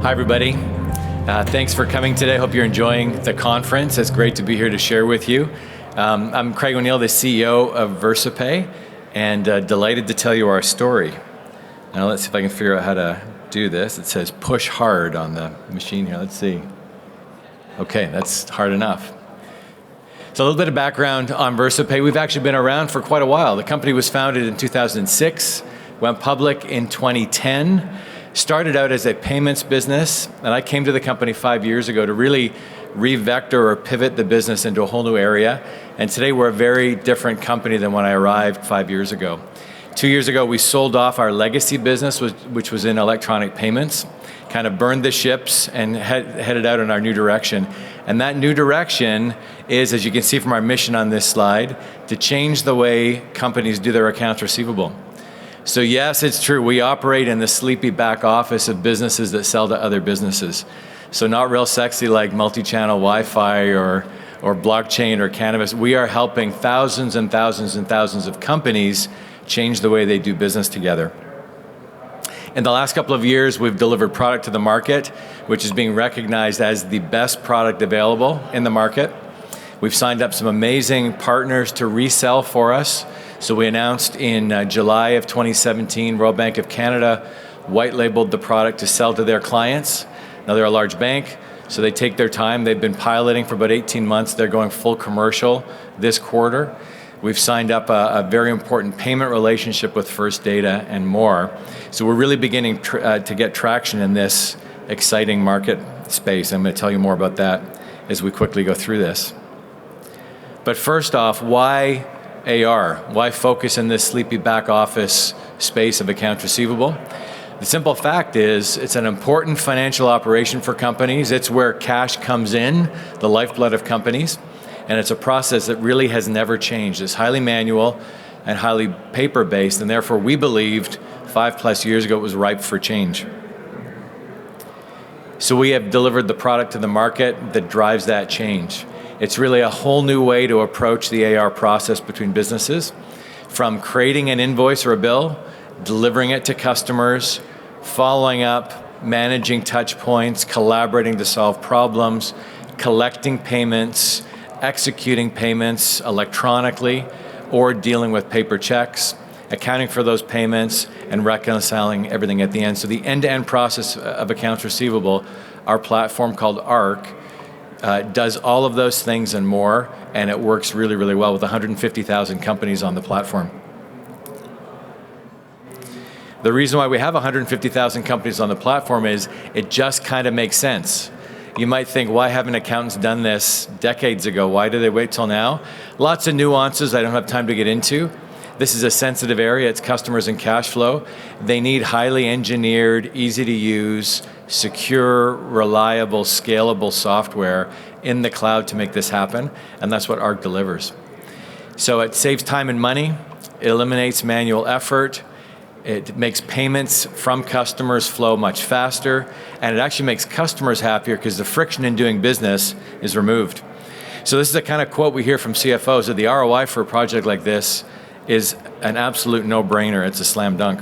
Hi, everybody. Thanks for coming today. Hope you're enjoying the conference. It's great to be here to share with you. I'm Craig O'Neill, the CEO of VersaPay, and delighted to tell you our story. Now let's see if I can figure out how to do this. It says push hard on the machine here. Let's see. Okay, that's hard enough. So a little bit of background on VersaPay. We've actually been around for quite a while. The company was founded in 2006, went public in 2010, started out as a payments business, and I came to the company 5 years ago to really re-vector or pivot the business into a whole new area. And today we're a very different company than when I arrived 5 years ago. 2 years ago, we sold off our legacy business, which was in electronic payments, kind of burned the ships and headed out in our new direction. And that new direction is, as you can see from our mission on this slide, to change the way companies do their accounts receivable. So yes, it's true, we operate in the sleepy back office of businesses that sell to other businesses. So not real sexy like multi-channel Wi-Fi or blockchain or cannabis. We are helping thousands and thousands and thousands of companies change the way they do business together. In the last couple of years, we've delivered product to the market, which is being recognized as the best product available in the market. We've signed up some amazing partners to resell for us. So we announced in July of 2017, Royal Bank of Canada white labeled the product to sell to their clients. Now they're a large bank, so they take their time. They've been piloting for about 18 months. They're going full commercial this quarter. We've signed up a very important payment relationship with First Data and more. So we're really beginning to get traction in this exciting market space. I'm going to tell you more about that as we quickly go through this. But first off, why AR? Why focus in this sleepy back office space of accounts receivable? The simple fact is it's an important financial operation for companies. It's where cash comes in, the lifeblood of companies, and it's a process that really has never changed. It's highly manual and highly paper-based, and therefore we believed 5+ years ago it was ripe for change. So we have delivered the product to the market that drives that change. It's really a whole new way to approach the AR process between businesses, from creating an invoice or a bill, delivering it to customers, following up, managing touch points, collaborating to solve problems, collecting payments, executing payments electronically, or dealing with paper checks, accounting for those payments, and reconciling everything at the end. So the end-to-end process of accounts receivable, our platform called ARC, does all of those things and more, and it works really, really well with 150,000 companies on the platform. The reason why we have 150,000 companies on the platform is it just kind of makes sense. You might think, why haven't accountants done this decades ago? Why do they wait till now? Lots of nuances I don't have time to get into. This is a sensitive area, it's customers and cash flow. They need highly engineered, easy to use, secure, reliable, scalable software in the cloud to make this happen, and that's what ARC delivers. So it saves time and money, it eliminates manual effort, it makes payments from customers flow much faster, and it actually makes customers happier because the friction in doing business is removed. So this is the kind of quote we hear from CFOs, that the ROI for a project like this is an absolute no-brainer. It's a slam dunk.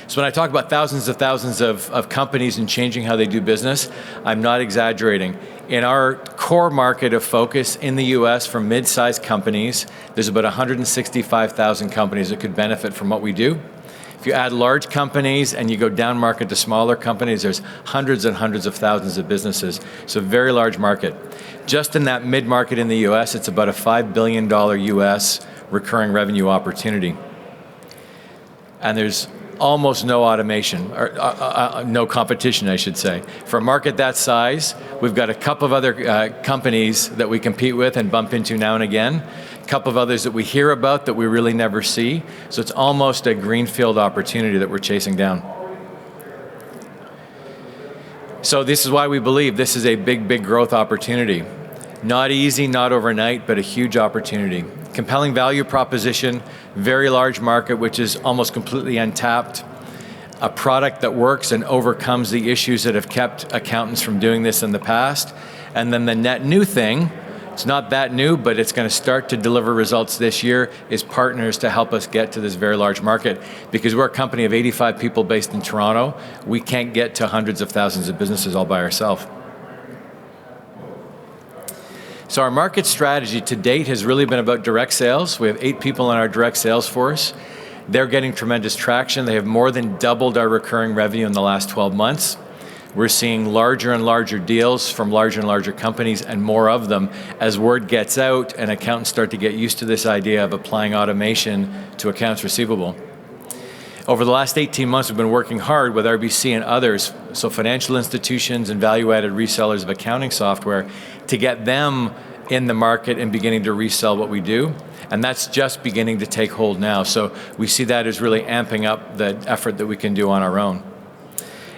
So when I talk about thousands of companies and changing how they do business, I'm not exaggerating. In our core market of focus in the US for mid-sized companies, there's about 165,000 companies that could benefit from what we do. If you add large companies and you go down market to smaller companies, there's hundreds and hundreds of thousands of businesses. So very large market. Just in that mid-market in the US, it's about a $5 billion US recurring revenue opportunity. And there's almost no automation, or no competition, I should say. For a market that size, we've got a couple of other companies that we compete with and bump into now and again, a couple of others that we hear about that we really never see. So it's almost a greenfield opportunity that we're chasing down. So this is why we believe this is a big, big growth opportunity. Not easy, not overnight, but a huge opportunity. Compelling value proposition, very large market, which is almost completely untapped. A product that works and overcomes the issues that have kept accountants from doing this in the past. And then the net new thing It's not that new, but it's going to start to deliver results this year, is partners to help us get to this very large market. Because we're a company of 85 people based in Toronto, we can't get to hundreds of thousands of businesses all by ourselves. So our market strategy to date has really been about direct sales. We have 8 people in our direct sales force. They're getting tremendous traction. They have more than doubled our recurring revenue in the last 12 months. We're seeing larger and larger deals from larger and larger companies, and more of them as word gets out and accountants start to get used to this idea of applying automation to accounts receivable. Over the last 18 months, we've been working hard with RBC and others, so financial institutions and value-added resellers of accounting software, to get them in the market and beginning to resell what we do. And that's just beginning to take hold now. So we see that as really amping up the effort that we can do on our own.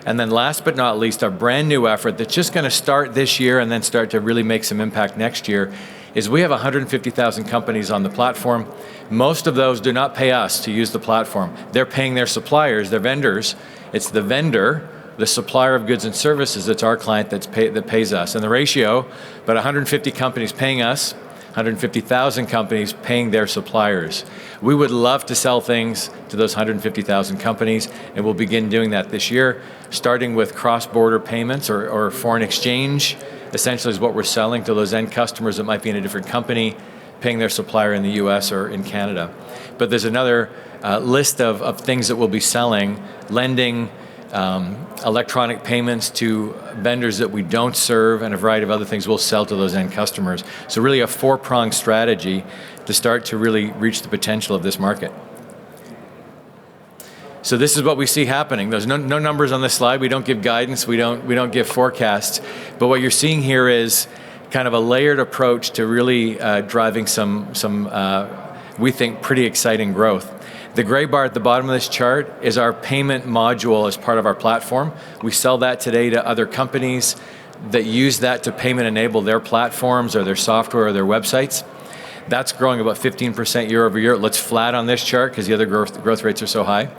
And then last but not least, our brand new effort that's just going to start this year and then start to really make some impact next year is we have 150,000 companies on the platform. Most of those do not pay us to use the platform. They're paying their suppliers, their vendors. It's the vendor, the supplier of goods and services, that's our client that pays us. And the ratio, about 150 companies paying us, 150,000 companies paying their suppliers. We would love to sell things to those 150,000 companies, and we'll begin doing that this year, starting with cross-border payments or foreign exchange. Essentially is what we're selling to those end customers that might be in a different company, paying their supplier in the US or in Canada. But there's another list of things that we'll be selling: lending, electronic payments to vendors that we don't serve, and a variety of other things we'll sell to those end customers. So really a 4-pronged strategy to start to really reach the potential of this market. So this is what we see happening. There's no numbers on this slide. We don't give guidance. We don't give forecasts. But what you're seeing here is kind of a layered approach to really driving some we think, pretty exciting growth. The gray bar at the bottom of this chart is our payment module as part of our platform. We sell that today to other companies that use that to payment enable their platforms or their software or their websites. That's growing about 15% year over year. It looks flat on this chart because the other growth rates are so high.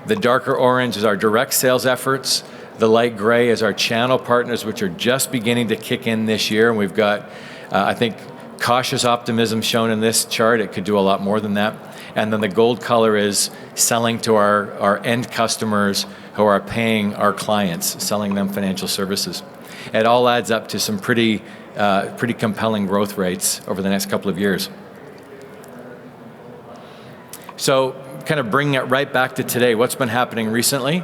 The darker orange is our direct sales efforts. The light gray is our channel partners, which are just beginning to kick in this year. And we've got, I think, cautious optimism shown in this chart. It could do a lot more than that. And then the gold color is selling to our end customers who are paying our clients, selling them financial services. It all adds up to some pretty compelling growth rates over the next couple of years. So kind of bringing it right back to today, what's been happening recently?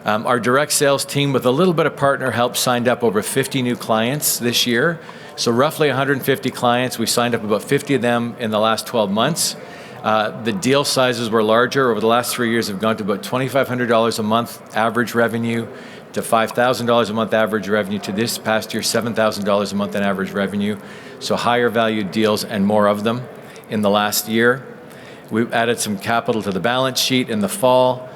Our direct sales team, with a little bit of partner help, signed up over 50 new clients this year. So roughly 150 clients. We signed up about 50 of them in the last 12 months. The deal sizes were larger. Over the last 3 years, have gone to about $2,500 a month average revenue, to $5,000 a month average revenue, to this past year, $7,000 a month in average revenue. So higher value deals and more of them in the last year. We've added some capital to the balance sheet in the fall.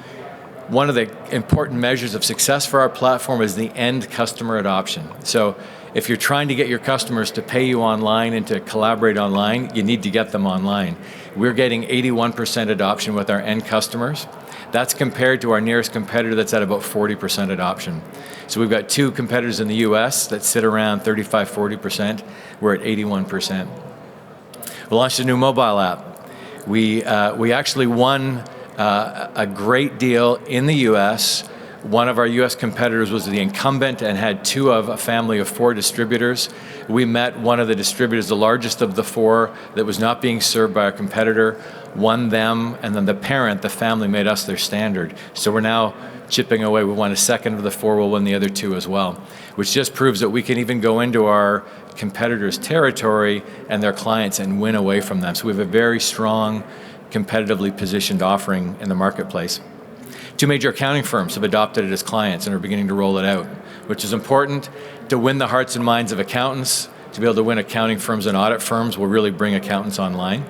One of the important measures of success for our platform is the end customer adoption. So if you're trying to get your customers to pay you online and to collaborate online, you need to get them online. We're getting 81% adoption with our end customers. That's compared to our nearest competitor that's at about 40% adoption. So we've got 2 competitors in the US that sit around 35, 40%. We're at 81%. We launched a new mobile app. We actually won a great deal in the US. One of our US competitors was the incumbent and had 2 of a family of 4 distributors. We met one of the distributors, the largest of the 4, that was not being served by our competitor, won them, and then the parent, the family, made us their standard. So we're now chipping away. We won a second of the 4, we'll win the other 2 as well, which just proves that we can even go into our competitors' territory and their clients and win away from them. So we have a very strong, competitively positioned offering in the marketplace. 2 major accounting firms have adopted it as clients and are beginning to roll it out, which is important to win the hearts and minds of accountants. To be able to win accounting firms and audit firms will really bring accountants online.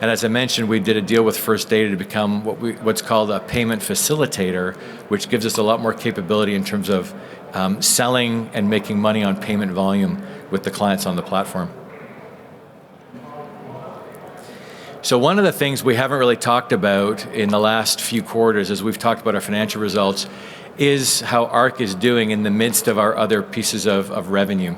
And as I mentioned, we did a deal with First Data to become what's called a payment facilitator, which gives us a lot more capability in terms of selling and making money on payment volume with the clients on the platform. So one of the things we haven't really talked about in the last few quarters as we've talked about our financial results is how ARC is doing in the midst of our other pieces of revenue.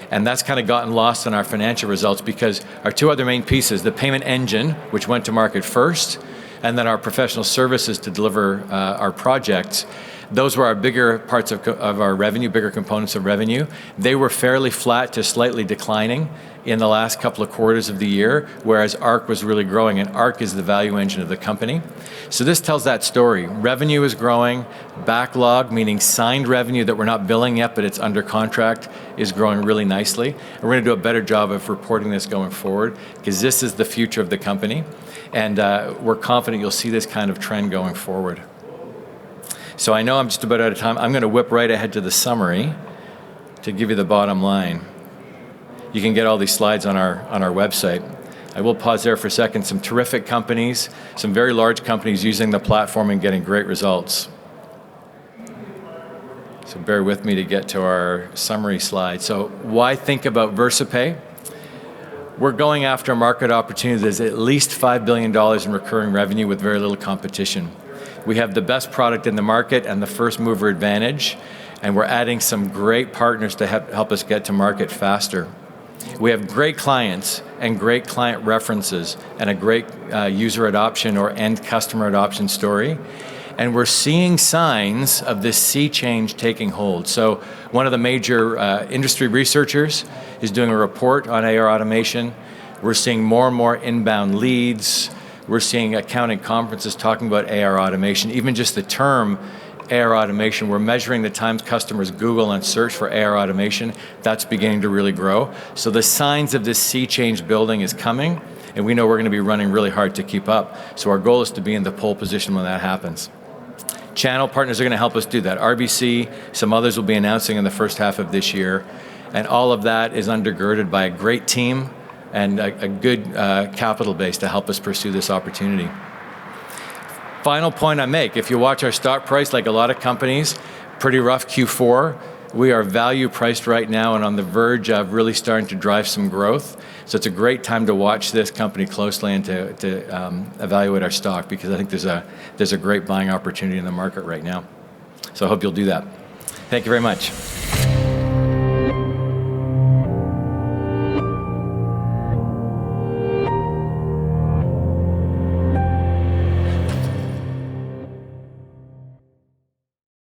And that's kind of gotten lost in our financial results because our two other main pieces, the payment engine, which went to market first, and then our professional services to deliver our projects, those were our bigger parts of our revenue, bigger components of revenue. They were fairly flat to slightly declining in the last couple of quarters of the year, whereas ARC was really growing, and ARC is the value engine of the company. So this tells that story. Revenue is growing, backlog, meaning signed revenue that we're not billing yet, but it's under contract, is growing really nicely. And we're gonna do a better job of reporting this going forward, because this is the future of the company. And we're confident you'll see this kind of trend going forward. So I know I'm just about out of time. I'm going to whip right ahead to the summary to give you the bottom line. You can get all these slides on our website. I will pause there for a second. Some terrific companies, some very large companies using the platform and getting great results. So bear with me to get to our summary slide. So why think about VersaPay? We're going after a market opportunity that's at least $5 billion in recurring revenue with very little competition. We have the best product in the market and the first mover advantage, and we're adding some great partners to help us get to market faster. We have great clients and great client references and a great user adoption or end customer adoption story. And we're seeing signs of this sea change taking hold. So one of the major industry researchers is doing a report on AR automation. We're seeing more and more inbound leads. We're seeing accounting conferences talking about AR automation. Even just the term AR automation, we're measuring the times customers Google and search for AR automation. That's beginning to really grow. So the signs of this sea change building is coming, and we know we're going to be running really hard to keep up. So our goal is to be in the pole position when that happens. Channel partners are going to help us do that. RBC, some others will be announcing in the first half of this year. And all of that is undergirded by a great team and a good capital base to help us pursue this opportunity. Final point I make, if you watch our stock price, like a lot of companies, pretty rough Q4. We are value priced right now and on the verge of really starting to drive some growth. So it's a great time to watch this company closely and to evaluate our stock, because I think there's a great buying opportunity in the market right now. So I hope you'll do that. Thank you very much.